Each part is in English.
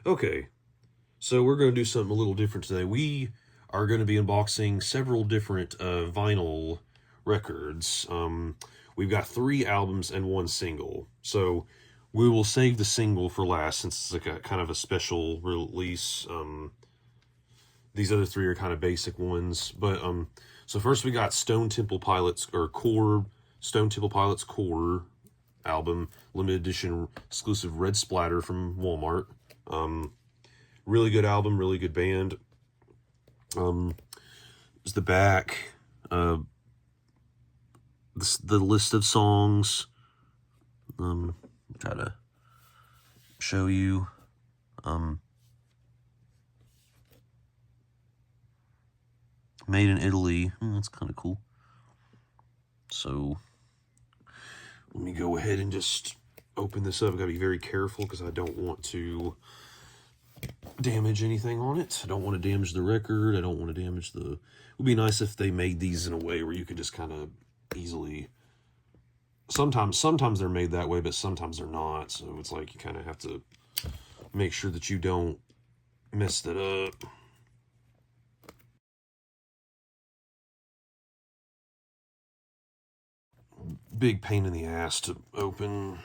Okay, so we're going to do something a little different today. We are going to be unboxing several different vinyl records. We've got 3 albums and 1 single. So we will save the single for last since it's like a kind of a special release. These other 3 are kind of basic ones. But so first we got Stone Temple Pilots Stone Temple Pilots Core album, limited edition exclusive red splatter from Walmart. Really good album, really good band. Is the back, the list of songs. Try to show you. Made in Italy. That's kind of cool. So let me go ahead and just open this up. I've got to be very careful because I don't want to damage anything on it. I don't want to damage the record. I don't want to damage the... It would be nice if they made these in a way where you could just kind of easily... Sometimes they're made that way, but sometimes they're not. So it's like you kind of have to make sure that you don't mess that up. Big pain in the ass to open.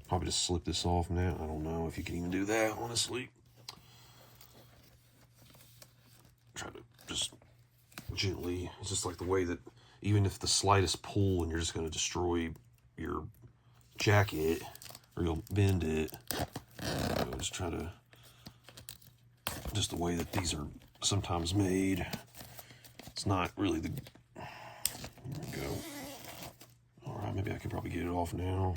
Probably just slip this off now. I don't know if you can even do that, honestly. Try to just gently. It's just like the way that even if the slightest pull and you're just going to destroy your jacket or you'll bend it. So just try to... Just the way that these are sometimes made. It's not really the... There we go. Alright, maybe I can probably get it off now.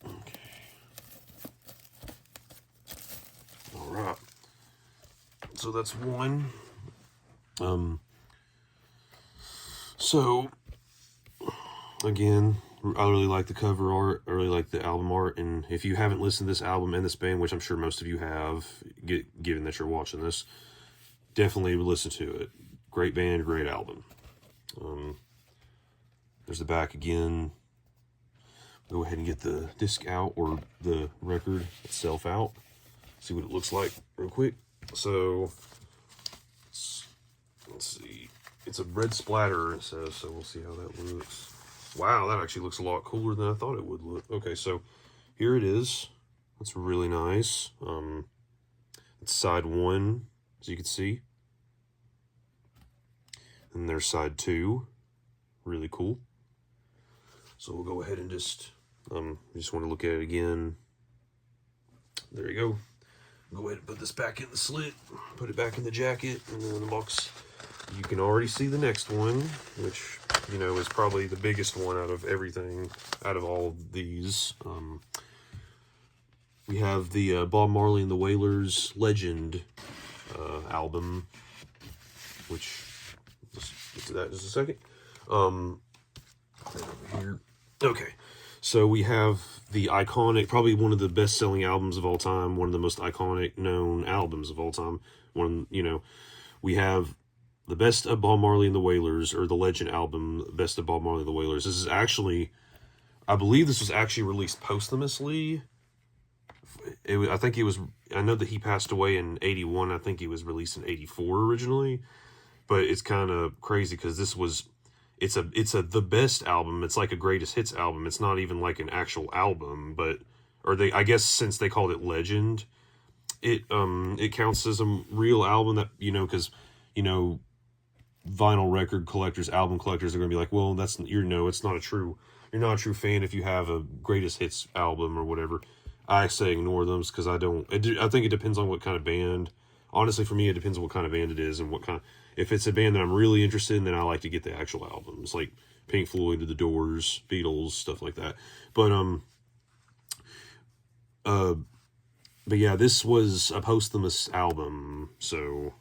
Okay. Alright. So that's one. So, again, I really like the cover art. I really like the album art. And if you haven't listened to this album and this band, which I'm sure most of you have, given that you're watching this, definitely listen to it. Great band, great album. There's the back again. Go ahead and get the disc out, or the record itself out. See what it looks like real quick. So, let's see. It's a red splatter, it says, so we'll see how that looks. Wow, that actually looks a lot cooler than I thought it would look. Okay, so here it is. That's really nice. It's side 1, as you can see. And there's side 2. Really cool. So we'll go ahead and just want to look at it again. There you go. Go ahead and put this back in the slit, put it back in the jacket, and then in the box. You can already see the next one, which, you know, is probably the biggest one out of everything, out of all of these. We have the Bob Marley and the Wailers Legend album, which, let's get to that in just a second. Over here. Okay, so we have the iconic, probably one of the best-selling albums of all time, one of the most iconic known albums of all time. We have the Best of Bob Marley and the Wailers, or the Legend album, Best of Bob Marley and the Wailers. This is actually, I believe this was actually released posthumously. I know that he passed away in 81. I think he was released in 84 originally. But it's kind of crazy because it's the best album. It's like a greatest hits album. It's not even like an actual album, I guess since they called it Legend, it counts as a real album that, because, vinyl record collectors, album collectors are going to be like, well, you're not a true fan if you have a greatest hits album or whatever. I say ignore them because I think it depends on what kind of band. Honestly, for me, it depends on what kind of band it is and if it's a band that I'm really interested in, then I like to get the actual albums, like Pink Floyd, The Doors, Beatles, stuff like that. But yeah, this was a posthumous album, so,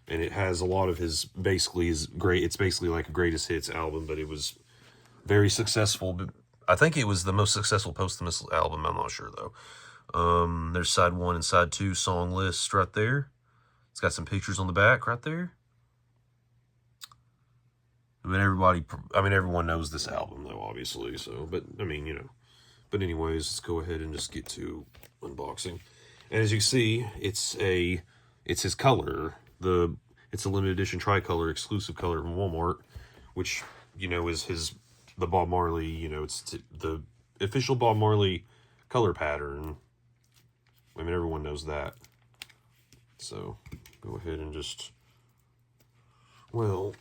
and it has a lot of it's basically like a greatest hits album, but it was very successful. But I think it was the most successful posthumous album. I'm not sure though. There's side 1 and side 2 song list right there. It's got some pictures on the back right there. I mean, everyone knows this album, though, obviously, so, but, I mean, you know. But anyways, let's go ahead and just get to unboxing. And as you see, it's his color. It's a limited edition tricolor, exclusive color from Walmart, which, you know, is the Bob Marley, you know, it's the official Bob Marley color pattern. I mean, everyone knows that. So, go ahead and just, well...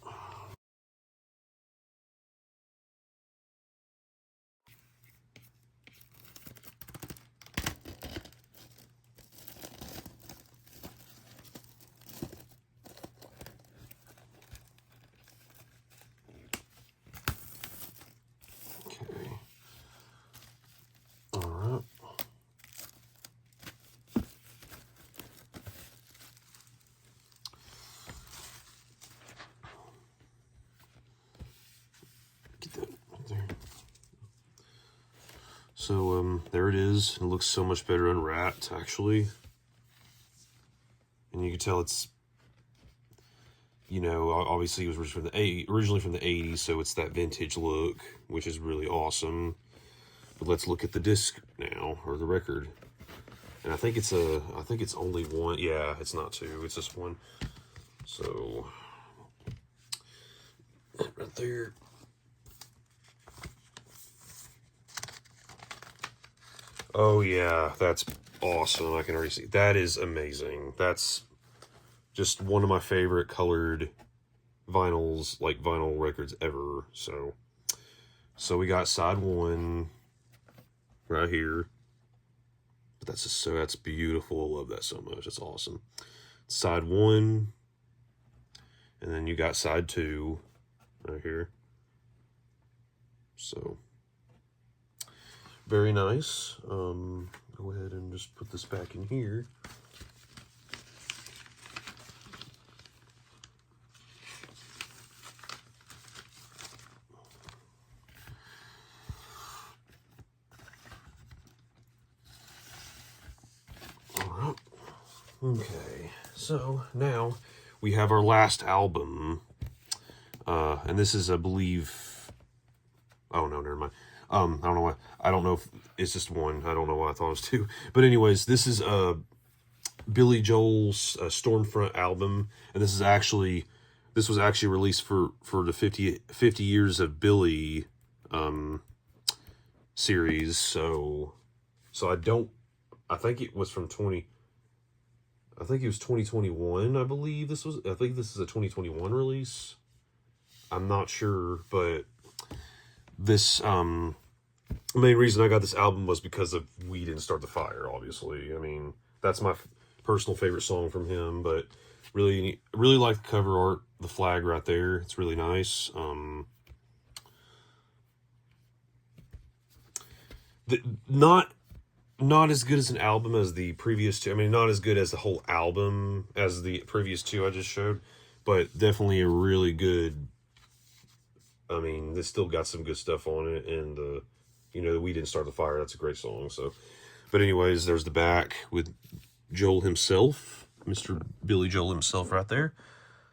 Okay. All right. Get that right there. So, there it is. It looks so much better unwrapped, actually. And you can tell it's, you know, obviously it was originally from the 80s, so it's that vintage look, which is really awesome. But let's look at the disc now, or the record. And I think it's only one. Yeah, it's not two, it's just one. So, right there. Oh yeah, that's awesome. I can already see. That is amazing. That's just one of my favorite colored vinyls, like vinyl records ever. So we got side one right here. But that's beautiful. I love that so much. It's awesome. Side one, and then you got side two right here. So very nice. Go ahead and just put this back in here. Alright. Okay, so now we have our last album. And this is, I believe... Oh, no, never mind. I don't know why. I don't know if it's just one. I don't know why I thought it was two. But anyways, this is Billy Joel's Stormfront album, and this was actually released for the 50 years of Billy series. So I think it was from 2021. I believe this is a 2021 release. I'm not sure, but this the main reason I got this album was because of We Didn't Start the Fire, obviously. I mean, that's my personal favorite song from him, but really like the cover art, the flag right there. It's really nice. Not as good as an album as the previous two. I mean, not as good as the whole album as the previous two I just showed, but definitely a really good. I mean, this still got some good stuff on it, and you know, We Didn't Start the Fire. That's a great song. So, but anyways, there's the back with Joel himself, Mr. Billy Joel himself, right there.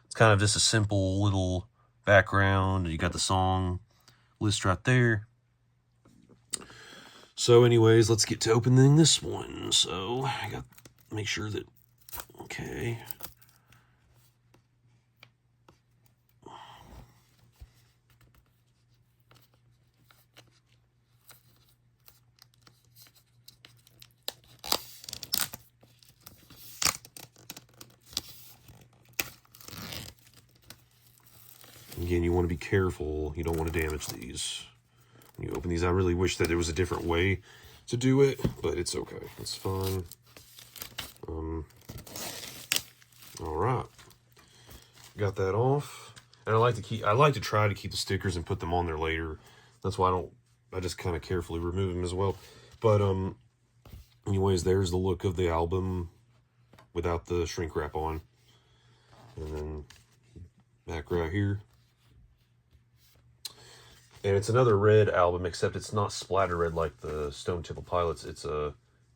It's kind of just a simple little background. You got the song list right there. So, anyways, let's get to opening this one. So, I got to make sure that okay. Again, you want to be careful. You don't want to damage these. When you open these, I really wish that there was a different way to do it, but it's okay. It's fine. All right. Got that off. And I like to try to keep the stickers and put them on there later. That's why I just kind of carefully remove them as well. But, anyways, there's the look of the album without the shrink wrap on. And then back right here. And it's another red album, except it's not splatter red like the Stone Temple Pilots. It's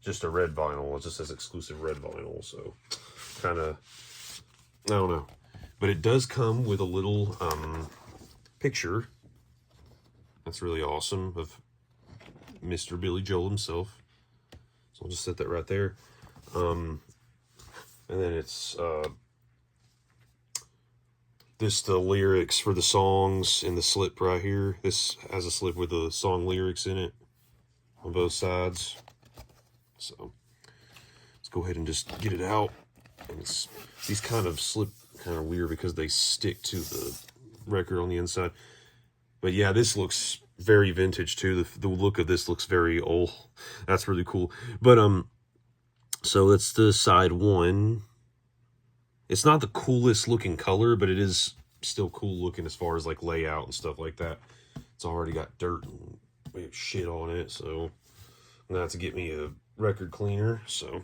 just a red vinyl. It just says exclusive red vinyl. So, kind of, I don't know. But it does come with a little picture. That's really awesome, of Mr. Billy Joel himself. So I'll just set that right there. And then it's the lyrics for the songs in the slip right here. This has a slip with the song lyrics in it on both sides. So let's go ahead and just get it out. And these kind of slip kind of weird because they stick to the record on the inside. But yeah, this looks very vintage too. The look of this looks very old. That's really cool. But so that's the side one. It's not the coolest looking color, but it is still cool looking as far as like layout and stuff like that. It's already got dirt and shit on it, so I'm gonna have to get me a record cleaner. So,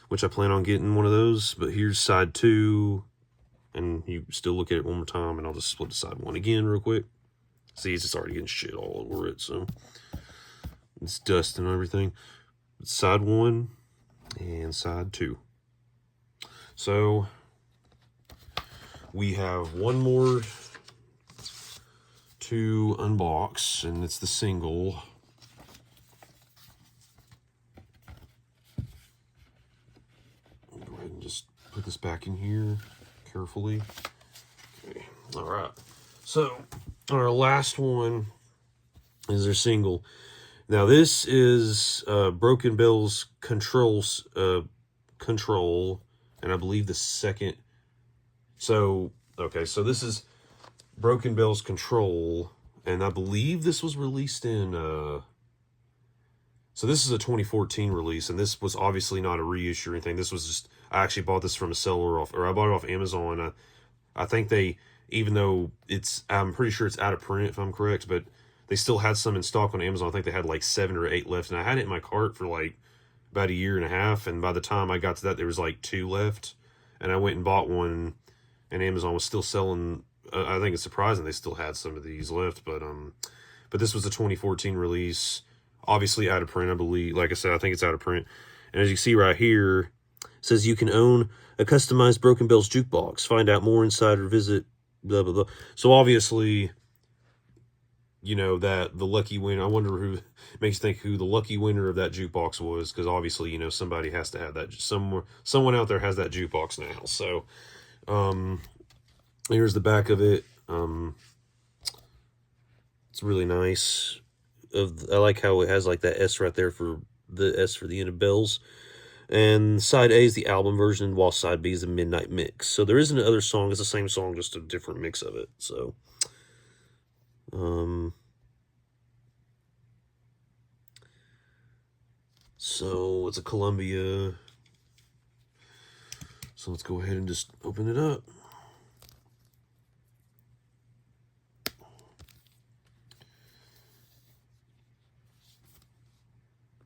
which I plan on getting one of those. But here's side two, and you still look at it one more time, and I'll just split the side one again real quick. See, it's just already getting shit all over it, so it's dust and everything. Side one and side two. So we have one more to unbox, and it's the single. I'll go ahead and just put this back in here carefully. Okay, all right. So our last one is their single. Now this is Broken Bells Control, and I believe the second. So okay, so this is Broken Bells Control, and I believe this was released in. So this is a 2014 release, and this was obviously not a reissue or anything. This was just, I actually bought this from a seller or I bought it off Amazon. I think they, even though I'm pretty sure it's out of print if I'm correct, but they still had some in stock on Amazon. I think they had like 7 or 8 left, and I had it in my cart for like about a year and a half, and by the time I got to that, there was like 2 left, and I went and bought one, and Amazon was still selling. I think it's surprising they still had some of these left, but this was a 2014 release, obviously out of print, I believe. Like I said, I think it's out of print, and as you see right here, it says you can own a customized Broken Bells jukebox. Find out more inside or visit blah blah blah. So obviously, you know, that the lucky winner, I wonder who makes you think who the lucky winner of that jukebox was, because obviously, you know, somebody has to have that. Someone out there has that jukebox now. So here's the back of it. It's really nice. I like how it has like that S right there for the S for the end of bells. And side A is the album version, while side B is the midnight mix. So there isn't another song. It's the same song, just a different mix of it. So so it's a Columbia. So let's go ahead and just open it up.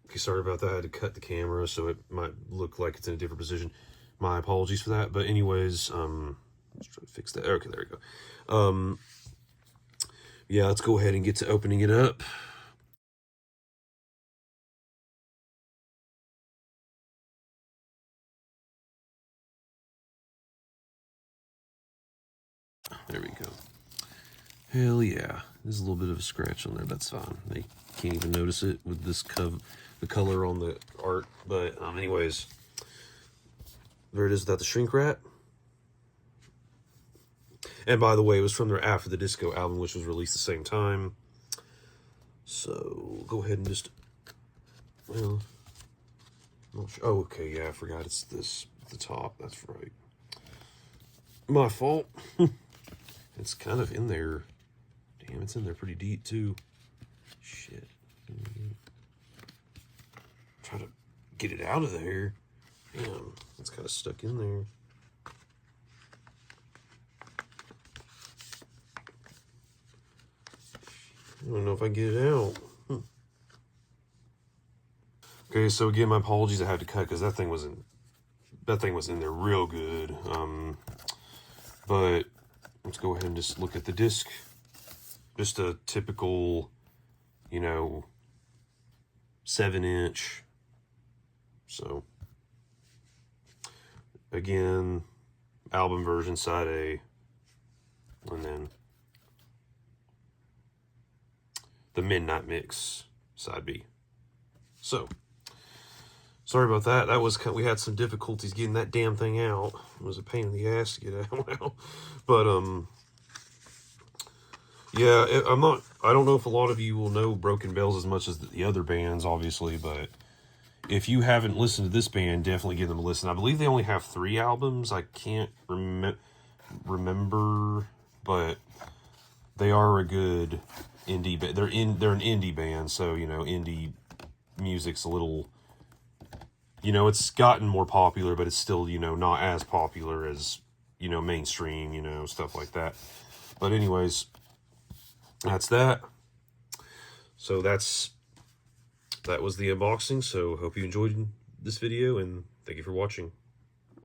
Okay, sorry about that. I had to cut the camera, so it might look like it's in a different position. My apologies for that. But anyways, let's try to fix that. Okay, there we go. Yeah, let's go ahead and get to opening it up. There we go. Hell yeah. There's a little bit of a scratch on there. That's fine. They can't even notice it with this the color on the art. But anyways, there it is without the shrink wrap. And by the way, it was from their After the Disco album, which was released the same time. So go ahead and just, well, I'm not sure. Oh, okay, yeah, I forgot it's this at the top. That's right. My fault. It's kind of in there. Damn, it's in there pretty deep too. Shit. Try to get it out of there. Damn, it's kind of stuck in there. I don't know if I can get it out. Okay, so again, my apologies. I had to cut because that thing was in there real good. But let's go ahead and just look at the disc. Just a typical, you know, 7-inch. So again, album version side A, and then the Midnight Mix side B. So, sorry about that. That was we had some difficulties getting that damn thing out. It was a pain in the ass to get out. But yeah, I don't know if a lot of you will know Broken Bells as much as the other bands, obviously, but if you haven't listened to this band, definitely give them a listen. I believe they only have 3 albums. I can't remember, but they are a good indie band. They're an indie band, so you know, indie music's a little, you know, it's gotten more popular, but it's still, you know, not as popular as, you know, mainstream, you know, stuff like that. But anyways, that's that. So that was the unboxing. So hope you enjoyed this video, and thank you for watching.